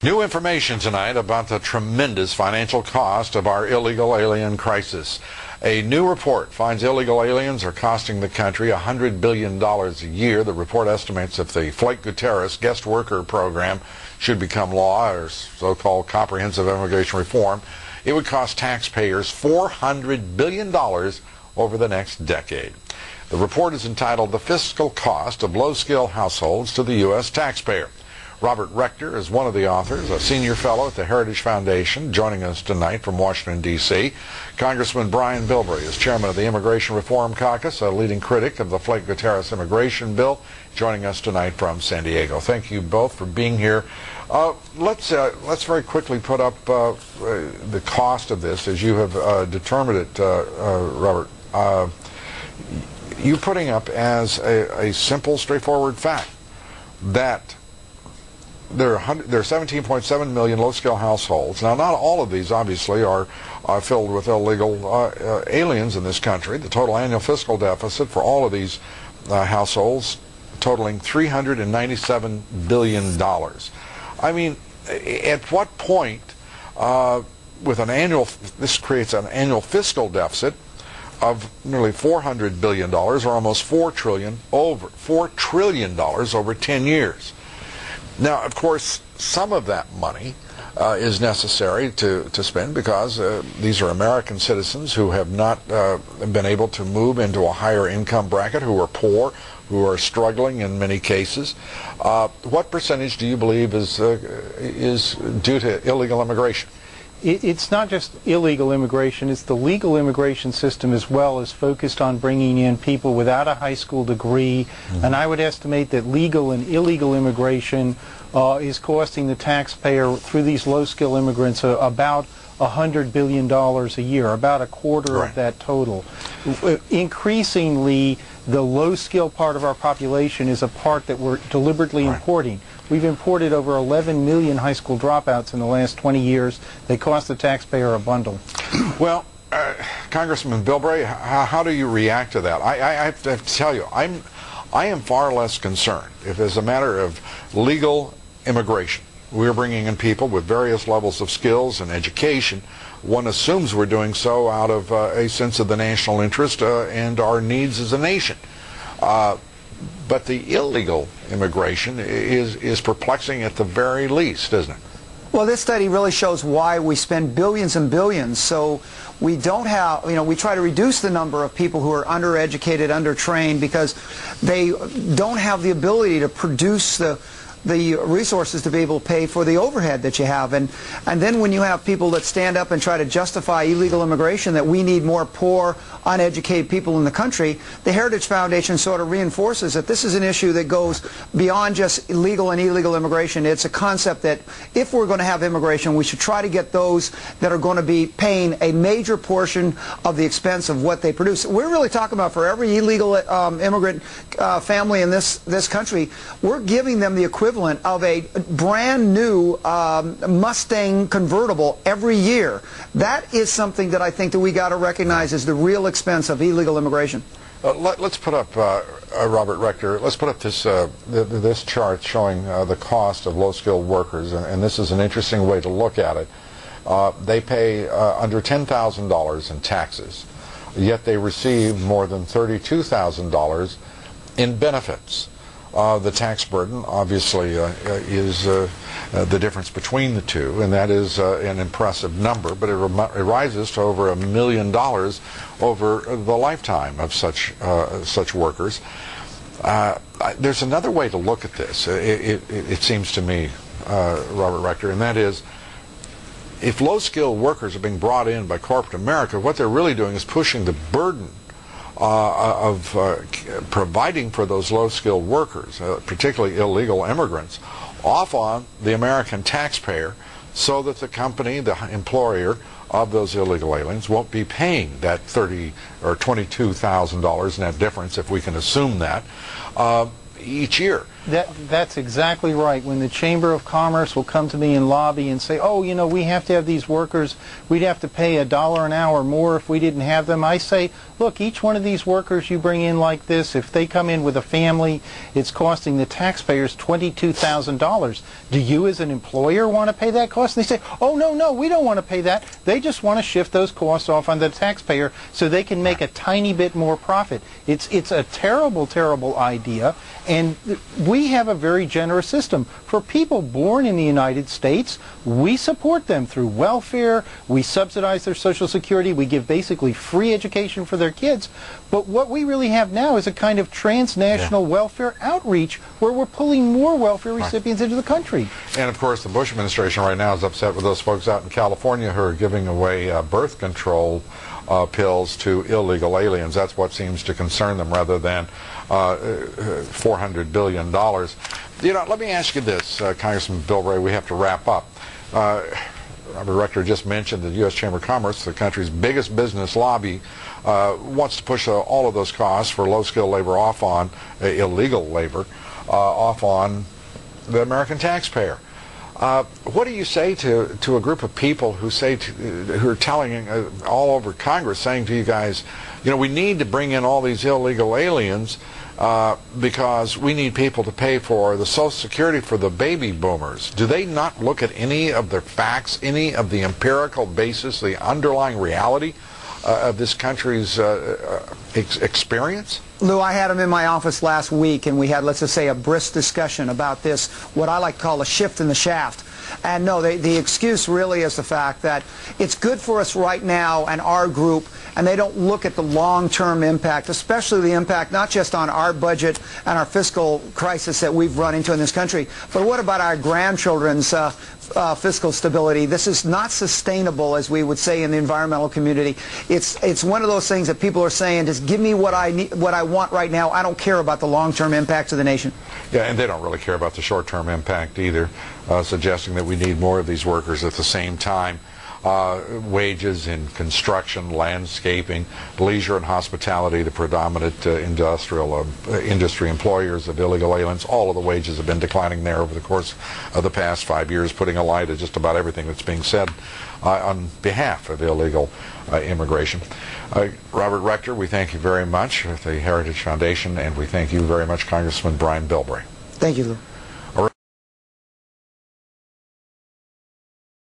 New information tonight about the tremendous financial cost of our illegal alien crisis. A new report finds illegal aliens are costing the country $100 billion a year. The report estimates if the Flake-Gutierrez guest worker program should become law, or so-called comprehensive immigration reform, it would cost taxpayers $400 billion over the next decade. The report is entitled "The Fiscal Cost of Low-Skill Households to the U.S. Taxpayer." Robert Rector is one of the authors, a senior fellow at the Heritage Foundation, joining us tonight from Washington, D.C. Congressman Brian Bilbray is chairman of the Immigration Reform Caucus, a leading critic of the Flake-Gutierrez immigration bill, joining us tonight from San Diego. Thank you both for being here. Let's very quickly put up the cost of this as you have determined it, Robert. You putting up as a simple, straightforward fact that there are 17.7 million low-skill households. Now, not all of these, obviously, are filled with illegal aliens in this country. The total annual fiscal deficit for all of these households totaling $397 billion. I mean, at what point, with an annual, this creates an annual fiscal deficit of nearly $400 billion, or almost $4 trillion over 10 years. Now, of course, some of that money is necessary to spend because these are American citizens who have not been able to move into a higher income bracket, who are poor, who are struggling in many cases. What percentage do you believe is due to illegal immigration? It's not just illegal immigration, it's the legal immigration system as well is focused on bringing in people without a high school degree, and I would estimate that legal and illegal immigration is costing the taxpayer through these low-skill immigrants about $100 billion a year, about a quarter of that total. Increasingly, the low-skill part of our population is a part that we're deliberately importing. We've imported over 11 million high school dropouts in the last 20 years. They cost the taxpayer a bundle. Well, Congressman Bilbray, how do you react to that? I have to tell you, I am far less concerned if it's a matter of legal immigration. We're bringing in people with various levels of skills and education. One assumes we're doing so out of a sense of the national interest and our needs as a nation. But the illegal immigration is perplexing at the very least, isn't it? Well, this study really shows why we spend billions and billions. So we don't have, we try to reduce the number of people who are undereducated, undertrained, because they don't have the ability to produce the resources to be able to pay for the overhead that you have. And then when you have people that stand up and try to justify illegal immigration, that we need more poor, uneducated people in the country, the Heritage Foundation sort of reinforces that this is an issue that goes beyond just legal and illegal immigration. It's a concept that if we're going to have immigration, we should try to get those that are going to be paying a major portion of the expense of what they produce. We're really talking about for every illegal immigrant family in this country, we're giving them the equivalent of a brand new Mustang convertible every year. That is something that I think that we got to recognize as the real expense of illegal immigration. Let's put up, Robert Rector, let's put up this chart showing the cost of low-skilled workers, and this is an interesting way to look at it. They pay under $10,000 in taxes, yet they receive more than $32,000 in benefits. The tax burden, obviously, is the difference between the two, and that is an impressive number, but it rises to over $1 million over the lifetime of such workers. There's another way to look at this, it seems to me, Robert Rector, and that is, if low-skilled workers are being brought in by corporate America, what they're really doing is pushing the burden of providing for those low-skilled workers, particularly illegal immigrants, off on the American taxpayer, so that the company, the employer of those illegal aliens, won't be paying that $30,000 or $22,000 net difference, if we can assume that, each year. That's exactly right. When the Chamber of Commerce will come to me and lobby and say, oh, you know, we have to have these workers, we'd have to pay $1 an hour more if we didn't have them, I say, look, each one of these workers you bring in like this, if they come in with a family, it's costing the taxpayers $22,000. Do you as an employer want to pay that cost? And they say, oh, no, we don't want to pay that. They just want to shift those costs off on the taxpayer so they can make a tiny bit more profit. It's a terrible, terrible idea, and we have a very generous system. For people born in the United States, we support them through welfare, we subsidize their Social Security, we give basically free education for their kids. But what we really have now is a kind of transnational welfare outreach where we're pulling more welfare recipients into the country. And of course the Bush administration right now is upset with those folks out in California who are giving away birth control pills to illegal aliens. That's what seems to concern them rather than $400 billion. You know, let me ask you this, Congressman Bilbray, we have to wrap up. Robert Rector just mentioned the U.S. Chamber of Commerce, the country's biggest business lobby, wants to push all of those costs for low-skilled labor off on illegal labor, off on the American taxpayer. What do you say to a group of people who who are telling all over Congress, saying to you guys, you know, we need to bring in all these illegal aliens because we need people to pay for the Social Security for the baby boomers? Do they not look at any of the facts, any of the empirical basis, the underlying reality of this country's experience? Lou, I had him in my office last week, and we had, let's just say, a brisk discussion about this, what I like to call a shift in the shaft. And no, the excuse really is the fact that it's good for us right now and our group, and they don't look at the long-term impact, especially the impact not just on our budget and our fiscal crisis that we've run into in this country, but what about our grandchildren's fiscal stability? This is not sustainable, as we would say in the environmental community. It's one of those things that people are saying, just give me what I need, what I want right now. I don't care about the long-term impacts of the nation. Yeah, and they don't really care about the short-term impact either, suggesting that we need more of these workers at the same time. Wages in construction, landscaping, leisure and hospitality, the predominant industry employers of illegal aliens, all of the wages have been declining there over the course of the past 5 years, putting a lie to just about everything that's being said on behalf of illegal immigration. Robert Rector, we thank you very much with the Heritage Foundation, and we thank you very much, Congressman Brian Bilbray. Thank you, Lou.